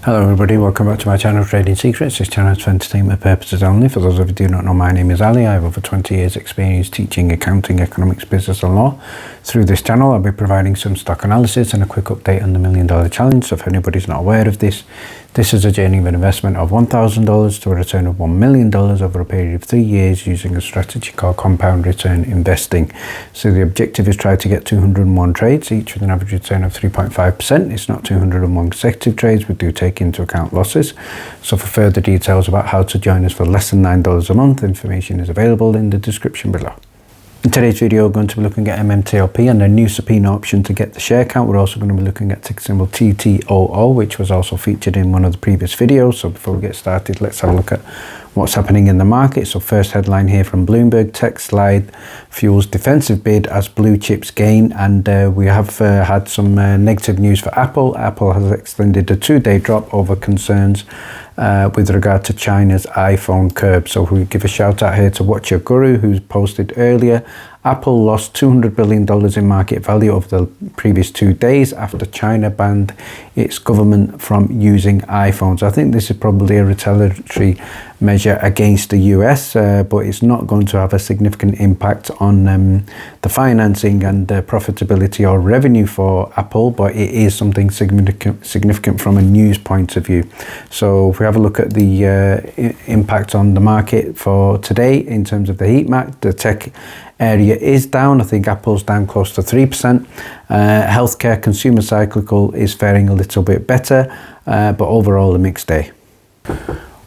Hello everybody, welcome back to my channel Trading Secrets. This channel is for entertainment purposes only. For those of you who do not know, my name is Ali. I have over 20 years experience teaching accounting, economics, business and law. Through this channel I'll be providing some stock analysis and a quick update on the $1 Million Challenge. So if anybody's not aware of this is a journey of an investment of $1,000 to a return of $1 million over a period of 3 years using a strategy called compound return investing. So the objective is try to get 201 trades, each with an average return of 3.5%. It's not 201 consecutive trades, we do take into account losses. So for further details about how to join us for less than $9 a month, information is available in the description below. In today's video, we're going to be looking at MMTLP and a new subpoena option to get the share count. We're also going to be looking at ticker symbol TTOO, which was also featured in one of the previous videos. So before we get started, let's have a look at what's happening in the market. So first headline here from Bloomberg, tech slide fuels defensive bid as blue chips gain. And we have had some negative news for Apple. Apple has extended a 2-day drop over concerns with regard to China's iPhone curb. So we give a shout out here to Watch Your Guru, who's posted earlier. Apple lost $200 billion in market value over the previous 2 days after China banned its government from using iPhones. I think this is probably a retaliatory measure against the US, but it's not going to have a significant impact on the financing and profitability or revenue for Apple, but it is something significant from a news point of view. So if we have a look at the impact on the market for today in terms of the heat map, the tech area is down. I think Apple's down close to 3%. Healthcare, consumer cyclical is faring a little bit better, but overall a mixed day.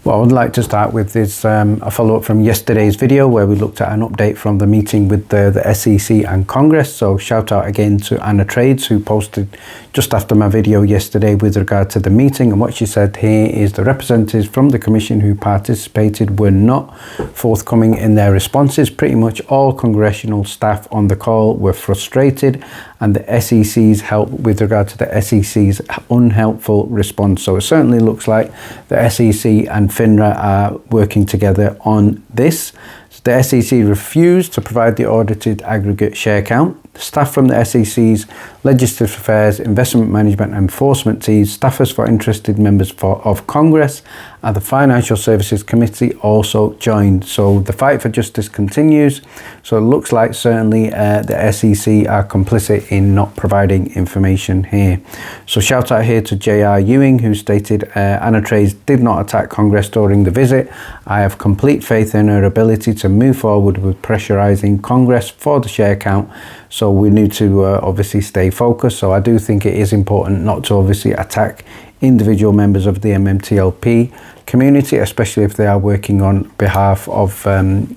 What I would like to start with is a follow-up from yesterday's video where we looked at an update from the meeting with the SEC and Congress. So shout out again to Anna Trades, who posted just after my video yesterday with regard to the meeting. And what she said here is the representatives from the commission who participated were not forthcoming in their responses. Pretty much all congressional staff on the call were frustrated, and the SEC's help with regard to the SEC's unhelpful response. So it certainly looks like the SEC and FINRA are working together on this. So the SEC refused to provide the audited aggregate share count. Staff from the SEC's Legislative Affairs, Investment Management and Enforcement teams, staffers for interested members of Congress and the Financial Services Committee also joined. So the fight for justice continues. So it looks like certainly the SEC are complicit in not providing information here. So shout out here to J.R. Ewing, who stated Anna Trades did not attack Congress during the visit. I have complete faith in her ability to move forward with pressurizing Congress for the share count. So we need to obviously stay focused. So I do think it is important not to obviously attack individual members of the MMTLP community, especially if they are working on behalf of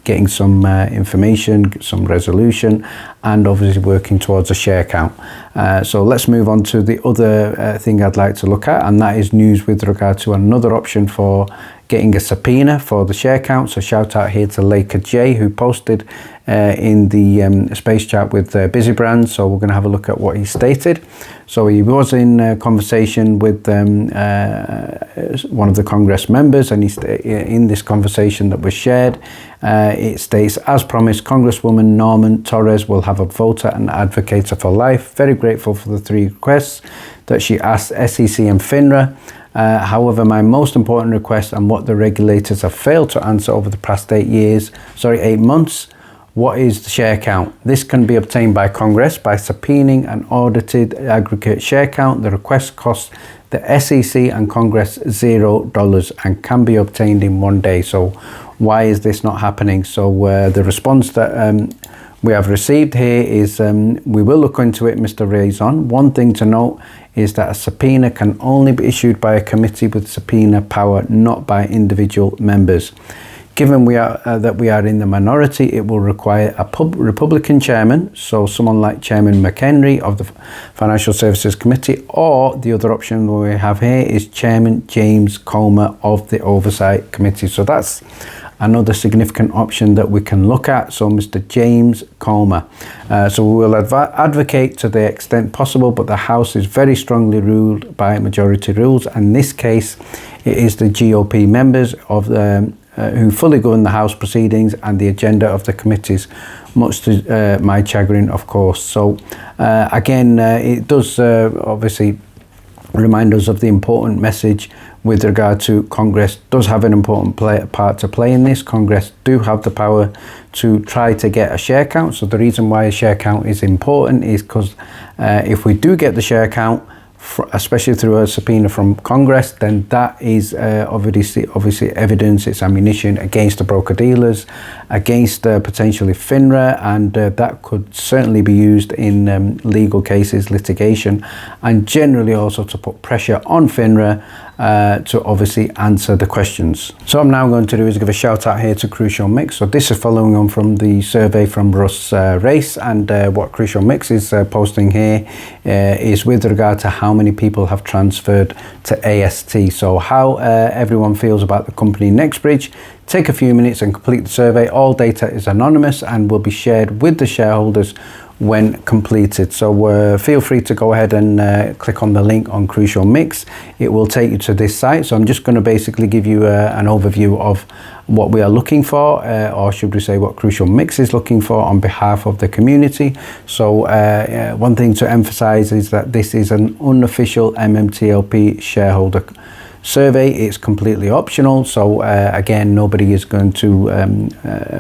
getting some information, some resolution, and obviously working towards a share count. So let's move on to the other thing I'd like to look at, and that is news with regard to another option for getting a subpoena for the share count. So shout out here to Laker J, who posted in the space chat with Busy Brands. So we're going to have a look at what he stated. So he was in conversation with one of the Congress members, and in this conversation that was shared, it states, as promised, Congresswoman Norman Torres will have a voter and advocator for life. Very grateful for the 3 requests that she asked SEC and FINRA. However, my most important request, and what the regulators have failed to answer over the past 8 months, what is the share count? This can be obtained by Congress by subpoenaing an audited aggregate share count. The request costs the SEC and Congress $0 and can be obtained in 1 day. So why is this not happening? So the response that we have received here is we will look into it, Mr. Raison. One thing to note is that a subpoena can only be issued by a committee with subpoena power, not by individual members. Given that we are in the minority, it will require a Republican chairman, so someone like Chairman McHenry of the Financial Services Committee, or the other option we have here is Chairman James Comer of the Oversight Committee. So that's another significant option that we can look at. So Mr. James Comer. So we will advocate to the extent possible, but the House is very strongly ruled by majority rules. In this case, it is the GOP members of the who fully govern the House proceedings and the agenda of the committees, much to my chagrin, of course. So again, it does obviously remind us of the important message with regard to Congress does have an important part to play in this. Congress do have the power to try to get a share count. So the reason why a share count is important is because if we do get the share count, especially through a subpoena from Congress, then that is obviously evidence, it's ammunition against the broker-dealers, against potentially FINRA, and that could certainly be used in legal cases, litigation, and generally also to put pressure on FINRA to obviously answer the questions. So what I'm now going to do is give a shout out here to Crucial Mix. So this is following on from the survey from Russ Race, and what Crucial Mix is posting here is with regard to how many people have transferred to AST. So how everyone feels about the company NextBridge. Take a few minutes and complete the survey. All data is anonymous and will be shared with the shareholders when completed. So feel free to go ahead and click on the link on Crucial Mix. It will take you to this site. So I'm just going to basically give you an overview of what we are looking for, or should we say what Crucial Mix is looking for on behalf of the community. So one thing to emphasize is that this is an unofficial MMTLP shareholder survey. It's completely optional, so again, nobody is going to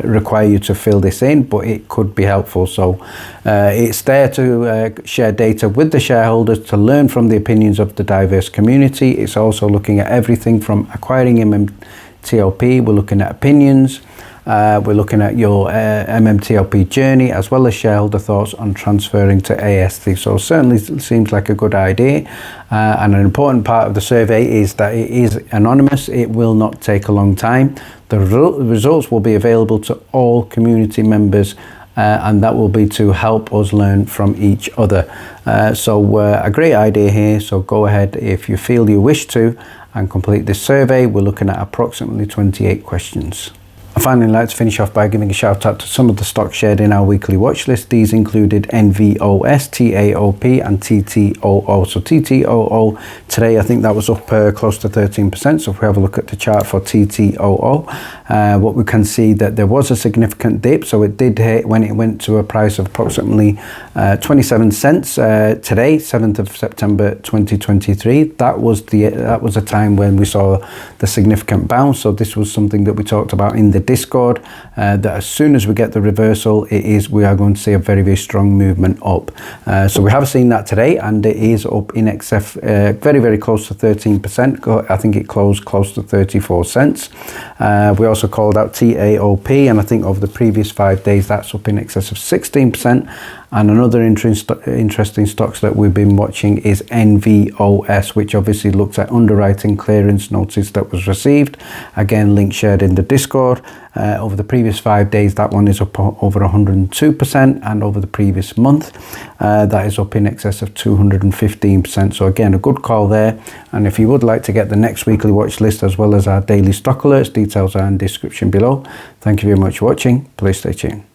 require you to fill this in, but it could be helpful. So it's there to share data with the shareholders to learn from the opinions of the diverse community. It's also looking at everything from acquiring MMTLP, we're looking at opinions, we're looking at your MMTLP journey, as well as shareholder thoughts on transferring to AST. So certainly seems like a good idea. And an important part of the survey is that it is anonymous. It will not take a long time. The results will be available to all community members, and that will be to help us learn from each other. So a great idea here. So go ahead if you feel you wish to and complete this survey. We're looking at approximately 28 questions. I'd finally like to finish off by giving a shout out to some of the stocks shared in our weekly watch list. These included NVOS, TAOP and TTOO. So TTOO today, I think that was up close to 13%. So if we have a look at the chart for TTOO, what we can see that there was a significant dip. So it did hit when it went to a price of approximately 27 cents today, 7th of September 2023. That was a time when we saw the significant bounce. So this was something that we talked about in the Discord, that as soon as we get the reversal, we are going to see a very, very strong movement up. So we have seen that today, and it is up in excess, very, very close to 13%. I think it closed close to 34 cents. We also called out TAOP, and I think over the previous 5 days, that's up in excess of 16%. And another interesting stocks that we've been watching is NVOS, which obviously looks at underwriting clearance notice that was received. Again, link shared in the Discord. Over the previous 5 days, that one is up over 102%, and over the previous month, that is up in excess of 215%. So again, a good call there. And if you would like to get the next weekly watch list as well as our daily stock alerts, details are in the description below. Thank you very much for watching. Please stay tuned.